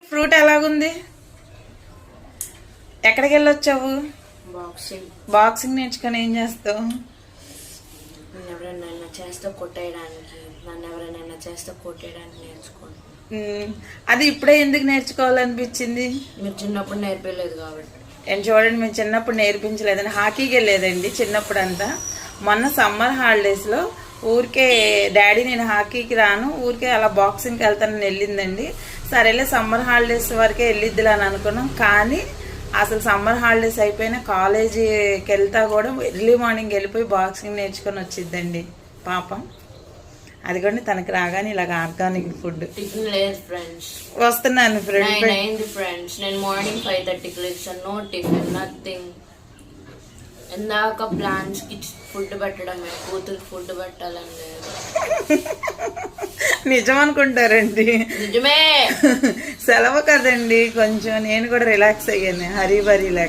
Fruit ఎలాగుంది? ఎక్కడికి వెళ్ళొచ్చావు? Boxing నేర్చుకొని ఏం చేస్తావు? ఎవరైనా చేస్తే కొట్టేయడానికి, నన్ను ఎవరైనా చేస్తే కొట్టేయడానికి నేర్చుకోండి. అది ఇప్పుడే ఎందుకు నేర్చుకోవాలనిపించింది? మీరు చిన్నప్పుడు నేర్పించలేదు కాబట్టి. నేను చూడండి, మేము చిన్నప్పుడు నేర్పించలేదండి. హాకీకి వెళ్ళేదండి చిన్నప్పుడు అంతా. మొన్న సమ్మర్ హాలిడేస్లో ఊరికే డాడీ నేను హాకీకి రాను, ఊరికే అలా బాక్సింగ్కి వెళ్తానని వెళ్ళిందండి. సరేలే సమ్మర్ హాలిడేస్ వరకే వెళ్ళిద్దిలే అని అనుకున్నాం. కానీ అసలు సమ్మర్ హాలిడేస్ అయిపోయినా కాలేజీకి వెళ్తా కూడా ఎర్లీ మార్నింగ్ వెళ్ళిపోయి బాక్సింగ్ నేర్చుకొని వచ్చిద్దండి పాపం. అది కూడా తనకి రాగానే ఇలాగ ఆర్గానిక్ ఫుడ్. టిఫిన్ లేదు ఫ్రెండ్స్. వస్తున్నాను ఫ్రెండ్స్. నేను మార్నింగ్ 5:30కి లేచాను. No tiffin, nothing. ఇందాక ప్లాన్స్ కి ఫుడ్ పెట్టడమే, కూతురు ఫుడ్ పెట్టాలని లేదు. నిజం అనుకుంటారండి. నిజమే. సెలవు కదండి, కొంచెం నేను కూడా రిలాక్స్ అయ్యాను. హరీ బరీ లేక.